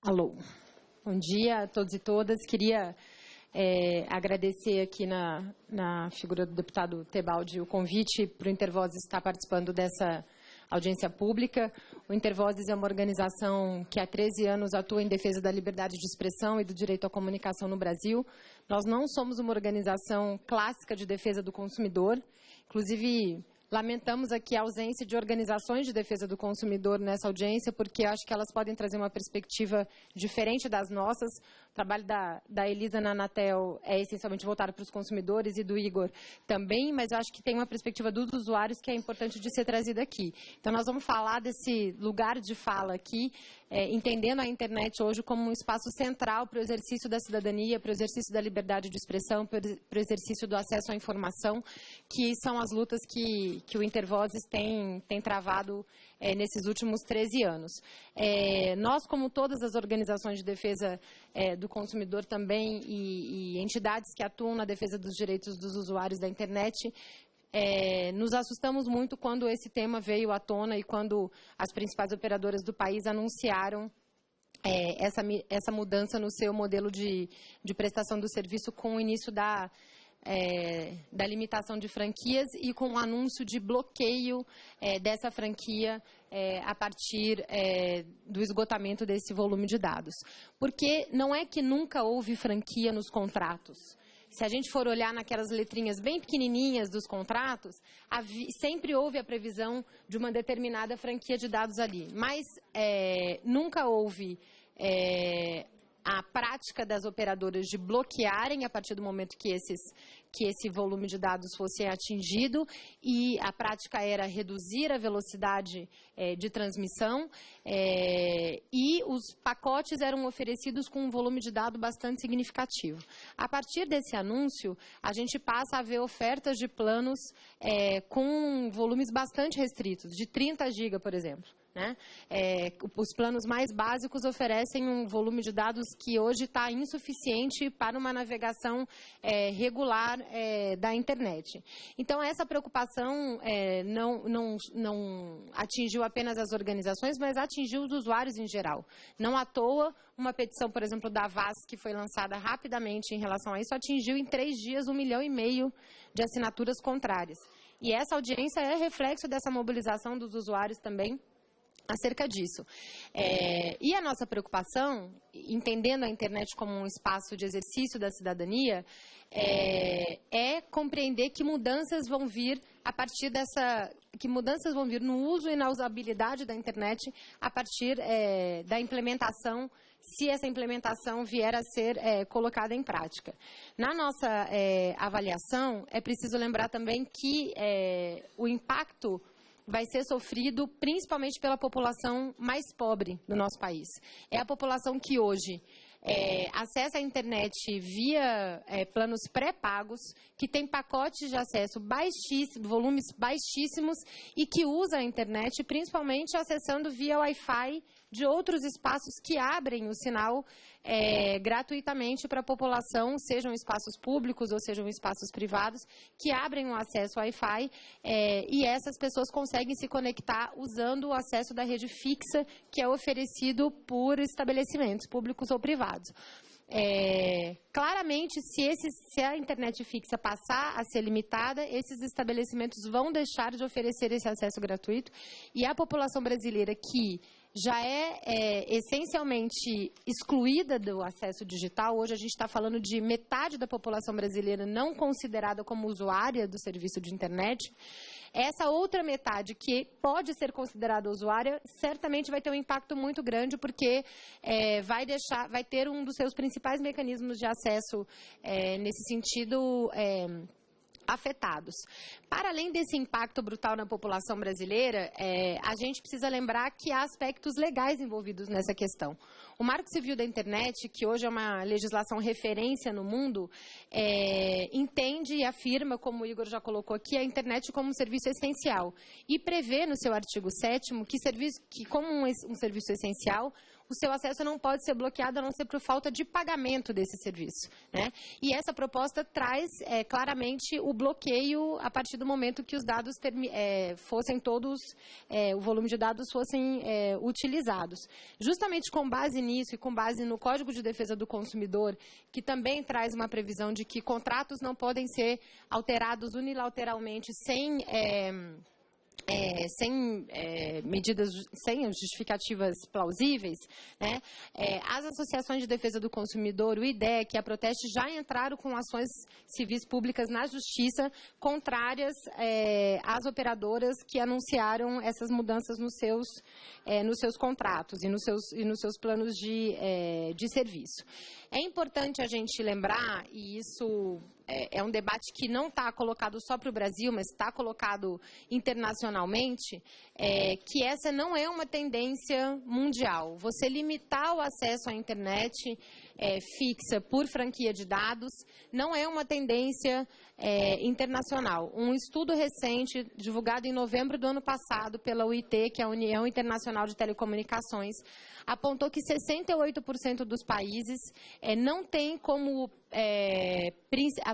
Alô. Bom dia a todos e todas. Queria agradecer aqui na figura do deputado Tebaldi o convite para o Intervozes estar participando dessa audiência pública. O Intervozes é uma organização que há 13 anos atua em defesa da liberdade de expressão e do direito à comunicação no Brasil. Nós não somos uma organização clássica de defesa do consumidor, inclusive lamentamos aqui a ausência de organizações de defesa do consumidor nessa audiência, porque acho que elas podem trazer uma perspectiva diferente das nossas. O trabalho da Elisa na Anatel é essencialmente voltado para os consumidores e do Igor também, mas eu acho que tem uma perspectiva dos usuários que é importante de ser trazida aqui. Então, nós vamos falar desse lugar de fala aqui, entendendo a internet hoje como um espaço central para o exercício da cidadania, para o exercício da liberdade de expressão, para o exercício do acesso à informação, que são as lutas que o Intervozes tem travado nesses últimos 13 anos. Nós, como todas as organizações de defesa do consumidor também e entidades que atuam na defesa dos direitos dos usuários da internet, nos assustamos muito quando esse tema veio à tona e quando as principais operadoras do país anunciaram essa mudança no seu modelo de prestação do serviço com o início da limitação de franquias e com o anúncio de bloqueio dessa franquia a partir do esgotamento desse volume de dados. Porque não é que nunca houve franquia nos contratos. Se a gente for olhar naquelas letrinhas bem pequenininhas dos contratos, sempre houve a previsão de uma determinada franquia de dados ali. Mas nunca houve a prática das operadoras de bloquearem a partir do momento que esse volume de dados fosse atingido, e a prática era reduzir a velocidade de transmissão, e os pacotes eram oferecidos com um volume de dado bastante significativo. A partir desse anúncio, a gente passa a ver ofertas de planos com volumes bastante restritos, de 30 GB, por exemplo. Os planos mais básicos oferecem um volume de dados que hoje está insuficiente para uma navegação regular da internet. Então, essa preocupação não atingiu apenas as organizações, mas atingiu os usuários em geral. Não à toa, uma petição, por exemplo, da VAS, que foi lançada rapidamente em relação a isso, atingiu em 3 dias 1,5 milhão de assinaturas contrárias. E essa audiência é reflexo dessa mobilização dos usuários também acerca disso. E a nossa preocupação, entendendo a internet como um espaço de exercício da cidadania, é compreender que mudanças vão vir a partir no uso e na usabilidade da internet a partir da implementação, se essa implementação vier a ser colocada em prática. Na nossa avaliação, é preciso lembrar também que o impacto vai ser sofrido principalmente pela população mais pobre do nosso país. É a população que hoje acessa a internet via planos pré-pagos, que tem pacotes de acesso baixíssimos, volumes baixíssimos, e que usa a internet principalmente acessando via Wi-Fi de outros espaços que abrem o sinal gratuitamente para a população, sejam espaços públicos ou sejam espaços privados, que abrem o acesso Wi-Fi, e essas pessoas conseguem se conectar usando o acesso da rede fixa que é oferecido por estabelecimentos públicos ou privados. Claramente, se a internet fixa passar a ser limitada, esses estabelecimentos vão deixar de oferecer esse acesso gratuito, e a população brasileira que já é essencialmente excluída do acesso digital, hoje a gente está falando de metade da população brasileira não considerada como usuária do serviço de internet. Essa outra metade que pode ser considerada usuária certamente vai ter um impacto muito grande, porque vai ter um dos seus principais mecanismos de acesso nesse sentido afetados. Para além desse impacto brutal na população brasileira, a gente precisa lembrar que há aspectos legais envolvidos nessa questão. O Marco Civil da Internet, que hoje é uma legislação referência no mundo, entende e afirma, como o Igor já colocou aqui, a internet como um serviço essencial, e prevê no seu artigo 7º que como um serviço essencial, o seu acesso não pode ser bloqueado a não ser por falta de pagamento desse serviço, né? E essa proposta traz claramente o bloqueio a partir do momento que os dados fossem todos, o volume de dados fossem utilizados. Justamente com base nisso e com base no Código de Defesa do Consumidor, que também traz uma previsão de que contratos não podem ser alterados unilateralmente sem medidas, sem justificativas plausíveis, né? As associações de defesa do consumidor, o IDEC e a Proteste já entraram com ações civis públicas na Justiça contrárias às operadoras que anunciaram essas mudanças nos seus contratos e nos seus planos de serviço. É importante a gente lembrar, e isso é um debate que não está colocado só para o Brasil, mas está colocado internacionalmente, que essa não é uma tendência mundial. Você limitar o acesso à internet fixa por franquia de dados não é uma tendência internacional. Um estudo recente, divulgado em novembro do ano passado pela UIT, que é a União Internacional de Telecomunicações, apontou que 68% dos países não tem como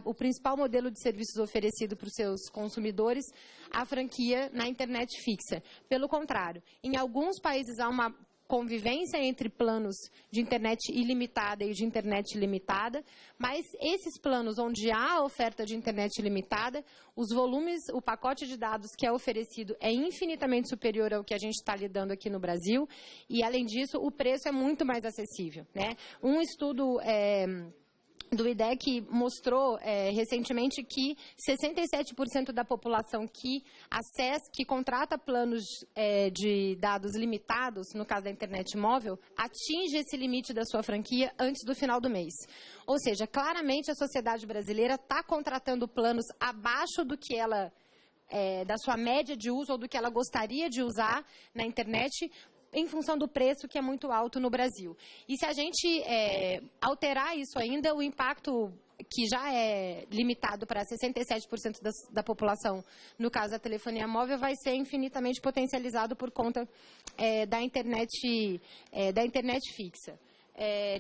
o principal modelo de serviços oferecido para os seus consumidores a franquia na internet fixa. Pelo contrário, em alguns países há uma convivência entre planos de internet ilimitada e de internet limitada, mas esses planos onde há oferta de internet limitada, os volumes, o pacote de dados que é oferecido é infinitamente superior ao que a gente está lidando aqui no Brasil e, além disso, o preço é muito mais acessível, né? Um estudo do IDEC mostrou recentemente que 67% da população que contrata planos de dados limitados, no caso da internet móvel, atinge esse limite da sua franquia antes do final do mês. Ou seja, claramente a sociedade brasileira está contratando planos abaixo do que ela, da sua média de uso ou do que ela gostaria de usar na internet, em função do preço que é muito alto no Brasil. E se a gente alterar isso ainda, o impacto que já é limitado para 67% da população, no caso da telefonia móvel, vai ser infinitamente potencializado por conta da internet fixa.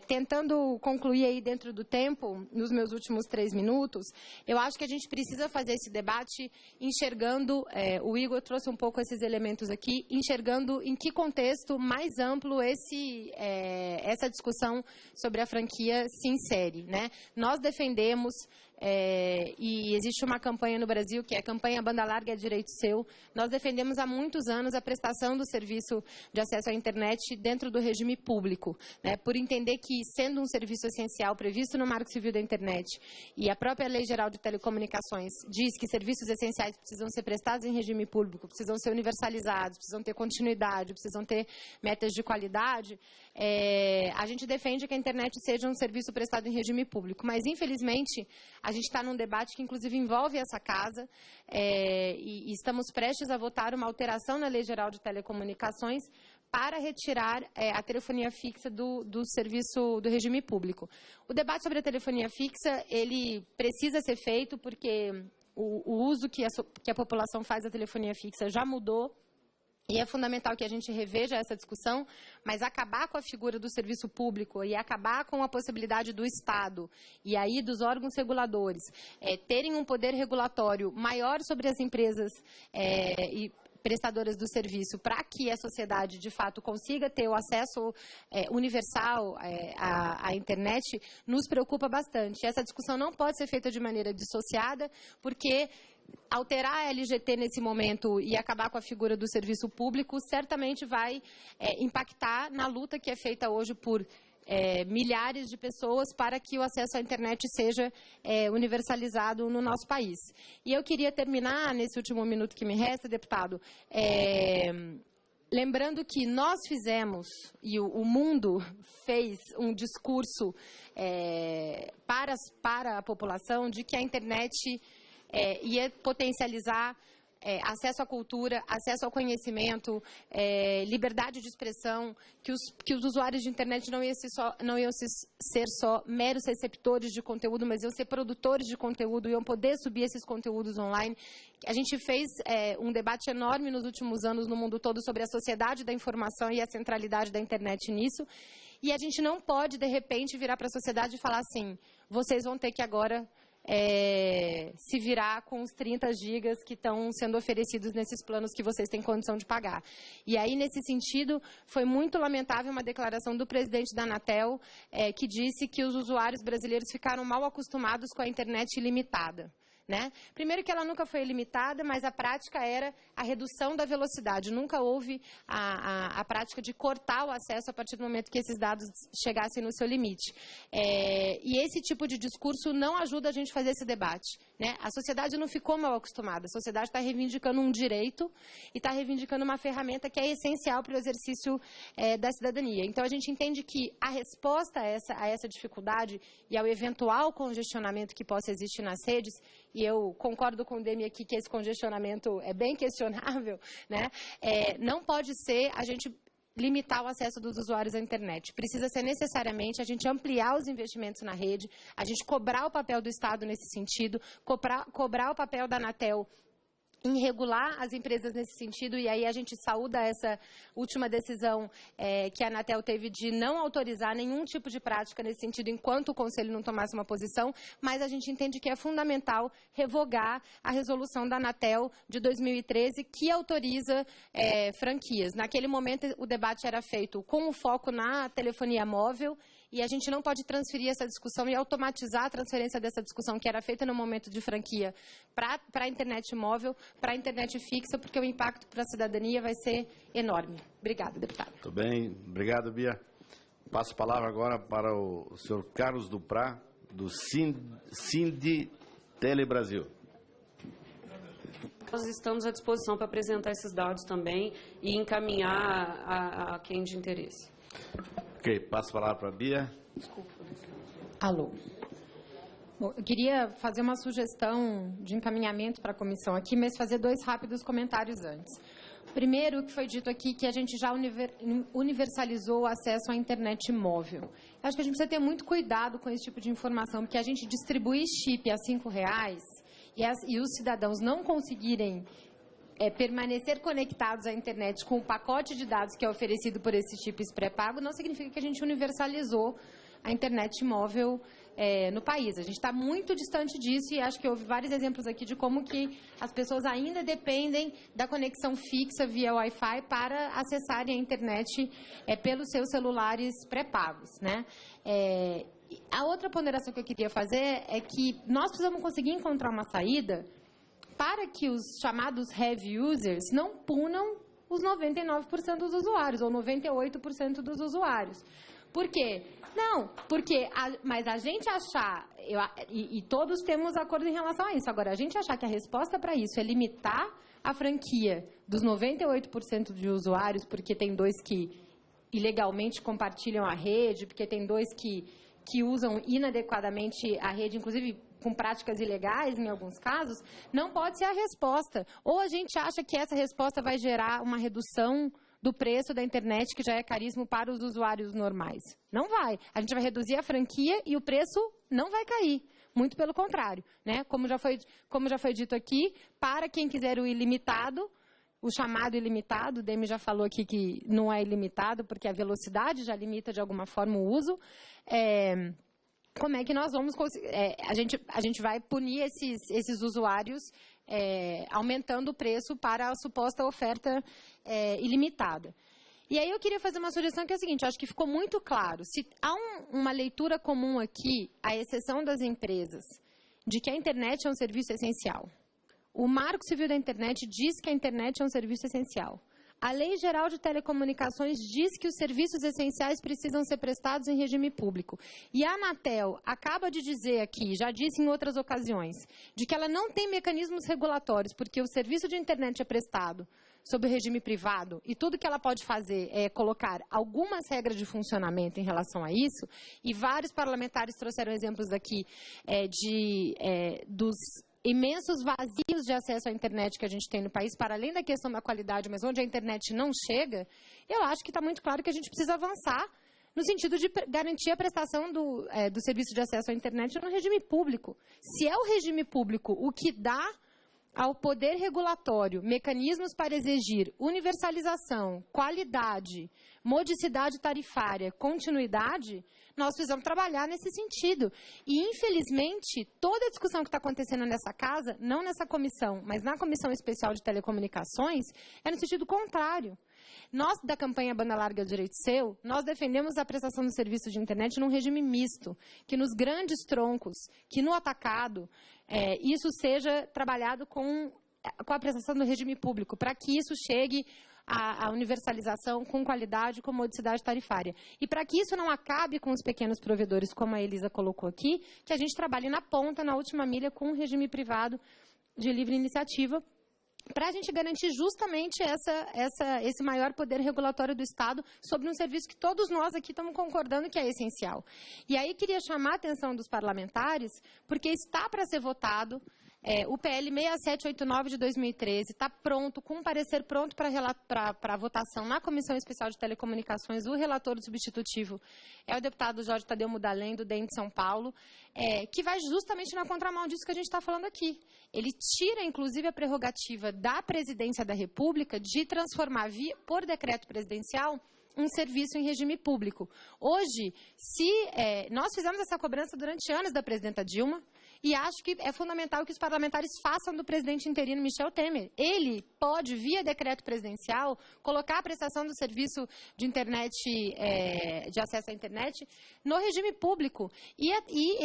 Tentando concluir aí dentro do tempo, nos meus últimos 3 minutos, eu acho que a gente precisa fazer esse debate enxergando, o Igor trouxe um pouco esses elementos aqui, enxergando em que contexto mais amplo essa discussão sobre a franquia se insere, né? Nós defendemos, e existe uma campanha no Brasil, que é a campanha Banda Larga é Direito Seu. Nós defendemos há muitos anos a prestação do serviço de acesso à internet dentro do regime público, né? Por entender que, sendo um serviço essencial previsto no Marco Civil da Internet e a própria Lei Geral de Telecomunicações diz que serviços essenciais precisam ser prestados em regime público, precisam ser universalizados, precisam ter continuidade, precisam ter metas de qualidade, a gente defende que a internet seja um serviço prestado em regime público. Mas, infelizmente, a gente está num debate que, inclusive, envolve essa casa e estamos prestes a votar uma alteração na Lei Geral de Telecomunicações para retirar a telefonia fixa do serviço do regime público. O debate sobre a telefonia fixa, ele precisa ser feito porque o uso que a população faz da telefonia fixa já mudou. E é fundamental que a gente reveja essa discussão, mas acabar com a figura do serviço público e acabar com a possibilidade do Estado e aí dos órgãos reguladores terem um poder regulatório maior sobre as empresas e prestadoras do serviço, para que a sociedade, de fato, consiga ter o acesso universal à internet, nos preocupa bastante. Essa discussão não pode ser feita de maneira dissociada, porque alterar a LGT nesse momento e acabar com a figura do serviço público certamente vai impactar na luta que é feita hoje por milhares de pessoas para que o acesso à internet seja universalizado no nosso país. E eu queria terminar, nesse último minuto que me resta, deputado, lembrando que nós fizemos, e o mundo fez um discurso para a população de que a internet ia potencializar acesso à cultura, acesso ao conhecimento, liberdade de expressão, que os usuários de internet não iam ser só meros receptores de conteúdo, mas iam ser produtores de conteúdo, iam poder subir esses conteúdos online. A gente fez um debate enorme nos últimos anos no mundo todo sobre a sociedade da informação e a centralidade da internet nisso. E a gente não pode, de repente, virar para a sociedade e falar assim, vocês vão ter que agora se virar com os 30 gigas que estão sendo oferecidos nesses planos que vocês têm condição de pagar. E aí, nesse sentido, foi muito lamentável uma declaração do presidente da Anatel, que disse que os usuários brasileiros ficaram mal acostumados com a internet ilimitada. Né? Primeiro que ela nunca foi ilimitada, mas a prática era a redução da velocidade. Nunca houve a prática de cortar o acesso a partir do momento que esses dados chegassem no seu limite. E esse tipo de discurso não ajuda a gente a fazer esse debate. Né? A sociedade não ficou mal acostumada. A sociedade está reivindicando um direito e está reivindicando uma ferramenta que é essencial para o exercício da cidadania. Então, a gente entende que a resposta a essa dificuldade e ao eventual congestionamento que possa existir nas redes, e eu concordo com o Demi aqui que esse congestionamento é bem questionável, né? Não pode ser a gente limitar o acesso dos usuários à internet. Precisa ser necessariamente a gente ampliar os investimentos na rede, a gente cobrar o papel do Estado nesse sentido, cobrar o papel da Anatel em regular as empresas nesse sentido, e aí a gente saúda essa última decisão que a Anatel teve de não autorizar nenhum tipo de prática nesse sentido enquanto o Conselho não tomasse uma posição, mas a gente entende que é fundamental revogar a resolução da Anatel de 2013 que autoriza franquias. Naquele momento o debate era feito com o foco na telefonia móvel, e a gente não pode transferir essa discussão e automatizar a transferência dessa discussão que era feita no momento de franquia para a internet móvel, para a internet fixa, porque o impacto para a cidadania vai ser enorme. Obrigada, deputado. Muito bem. Obrigado, Bia. Passo a palavra agora para o senhor Carlos Duprá, do Sindi Tele Brasil. Nós estamos à disposição para apresentar esses dados também e encaminhar a quem de interesse. Ok, passo a palavra para a Bia. Desculpa. Alô. Bom, eu queria fazer uma sugestão de encaminhamento para a comissão aqui, mas fazer 2 rápidos comentários antes. Primeiro, que foi dito aqui que a gente já universalizou o acesso à internet móvel. Eu acho que a gente precisa ter muito cuidado com esse tipo de informação, porque a gente distribuir chip a R$ 5 e os cidadãos não conseguirem permanecer conectados à internet com o pacote de dados que é oferecido por esses chips pré-pago, não significa que a gente universalizou a internet móvel no país. A gente está muito distante disso e acho que houve vários exemplos aqui de como que as pessoas ainda dependem da conexão fixa via Wi-Fi para acessarem a internet pelos seus celulares pré-pagos, né? A outra ponderação que eu queria fazer é que nós precisamos conseguir encontrar uma saída para que os chamados heavy users não punam os 99% dos usuários, ou 98% dos usuários. Por quê? Não, porque mas a gente achar, e todos temos acordo em relação a isso, agora, a gente achar que a resposta para isso é limitar a franquia dos 98% de usuários, porque tem 2 que ilegalmente compartilham a rede, porque tem 2 que usam inadequadamente a rede, inclusive com práticas ilegais em alguns casos, não pode ser a resposta. Ou a gente acha que essa resposta vai gerar uma redução do preço da internet, que já é caríssimo para os usuários normais. Não vai. A gente vai reduzir a franquia e o preço não vai cair. Muito pelo contrário, né? Como já foi dito aqui, para quem quiser o ilimitado, o chamado ilimitado, o Demi já falou aqui que não é ilimitado, porque a velocidade já limita de alguma forma o uso. Como é que nós vamos conseguir? A gente vai punir esses usuários aumentando o preço para a suposta oferta ilimitada. E aí eu queria fazer uma sugestão que é a seguinte, eu acho que ficou muito claro, se há uma leitura comum aqui, à exceção das empresas, de que a internet é um serviço essencial. O Marco Civil da Internet diz que a internet é um serviço essencial. A Lei Geral de Telecomunicações diz que os serviços essenciais precisam ser prestados em regime público. E a Anatel acaba de dizer aqui, já disse em outras ocasiões, de que ela não tem mecanismos regulatórios, porque o serviço de internet é prestado sob o regime privado, e tudo que ela pode fazer é colocar algumas regras de funcionamento em relação a isso, e vários parlamentares trouxeram exemplos aqui dos imensos vazios de acesso à internet que a gente tem no país, para além da questão da qualidade, mas onde a internet não chega, eu acho que está muito claro que a gente precisa avançar no sentido de garantir a prestação do serviço de acesso à internet no regime público. Se é o regime público o que dá ao poder regulatório mecanismos para exigir universalização, qualidade, modicidade tarifária, continuidade, nós precisamos trabalhar nesse sentido. E, infelizmente, toda a discussão que está acontecendo nessa casa, não nessa comissão, mas na Comissão Especial de Telecomunicações, é no sentido contrário. Nós, da campanha Banda Larga Direito Seu, nós defendemos a prestação do serviço de internet num regime misto, que nos grandes troncos, que no atacado, isso seja trabalhado com a prestação do regime público, para que isso chegue à universalização com qualidade, com modicidade tarifária. E para que isso não acabe com os pequenos provedores, como a Elisa colocou aqui, que a gente trabalhe na ponta, na última milha, com o regime privado de livre iniciativa, para a gente garantir justamente esse maior poder regulatório do Estado sobre um serviço que todos nós aqui estamos concordando que é essencial. E aí queria chamar a atenção dos parlamentares, porque está para ser votado o PL 6789 de 2013, está pronto, com um parecer pronto para votação na Comissão Especial de Telecomunicações. O relator substitutivo é o deputado Jorge Tadeu Mudalém, do DEM de São Paulo, que vai justamente na contramão disso que a gente está falando aqui. Ele tira, inclusive, a prerrogativa da Presidência da República de transformar, por decreto presidencial, um serviço em regime público. Hoje, nós fizemos essa cobrança durante anos da presidenta Dilma, e acho que é fundamental que os parlamentares façam do presidente interino Michel Temer. Ele pode, via decreto presidencial, colocar a prestação do serviço de internet, de acesso à internet, no regime público. E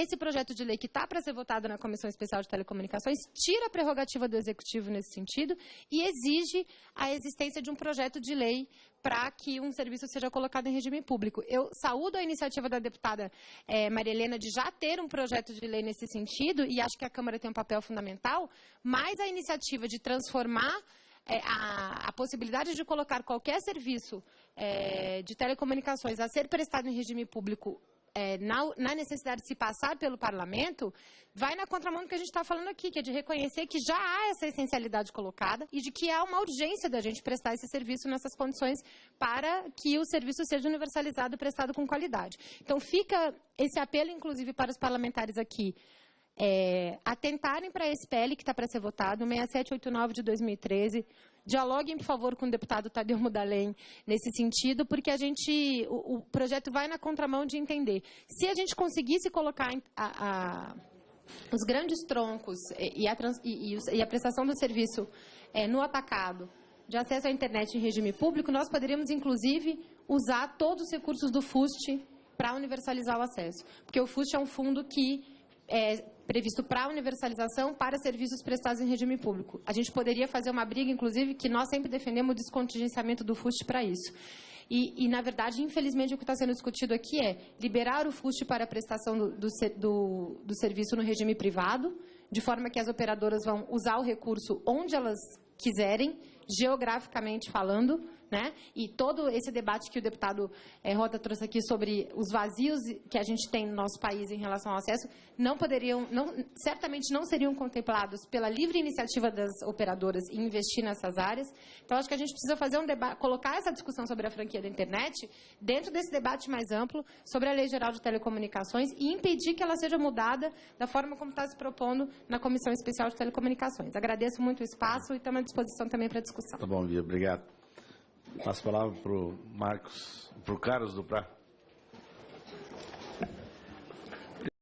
esse projeto de lei que está para ser votado na Comissão Especial de Telecomunicações tira a prerrogativa do Executivo nesse sentido e exige a existência de um projeto de lei para que um serviço seja colocado em regime público. Eu saúdo a iniciativa da deputada Maria Helena de já ter um projeto de lei nesse sentido, e acho que a Câmara tem um papel fundamental, mas a iniciativa de transformar a possibilidade de colocar qualquer serviço de telecomunicações a ser prestado em regime público na necessidade de se passar pelo parlamento, vai na contramão do que a gente está falando aqui, que é de reconhecer que já há essa essencialidade colocada e de que há uma urgência da gente prestar esse serviço nessas condições para que o serviço seja universalizado e prestado com qualidade. Então, fica esse apelo, inclusive, para os parlamentares aqui, atentarem para esse PL que está para ser votado, 6789 de 2013, dialoguem, por favor, com o deputado Tadeu Mudalém nesse sentido, porque o projeto vai na contramão de entender. Se a gente conseguisse colocar os grandes troncos e a prestação do serviço no atacado de acesso à internet em regime público, nós poderíamos, inclusive, usar todos os recursos do FUST para universalizar o acesso. Porque o FUST é um fundo que previsto para universalização para serviços prestados em regime público. A gente poderia fazer uma briga, inclusive, que nós sempre defendemos o descontingenciamento do FUST para isso. E, na verdade, infelizmente, o que está sendo discutido aqui é liberar o FUST para a prestação do serviço no regime privado, de forma que as operadoras vão usar o recurso onde elas quiserem, geograficamente falando, né? E todo esse debate que o deputado Rota trouxe aqui sobre os vazios que a gente tem no nosso país em relação ao acesso, certamente não seriam contemplados pela livre iniciativa das operadoras em investir nessas áreas. Então, acho que a gente precisa fazer um debate, colocar essa discussão sobre a franquia da internet dentro desse debate mais amplo sobre a Lei Geral de Telecomunicações e impedir que ela seja mudada da forma como está se propondo na Comissão Especial de Telecomunicações. Agradeço muito o espaço e estamos à disposição também para a discussão. Tá bom, Bia, obrigado. Passo a palavra para o Carlos do Prá.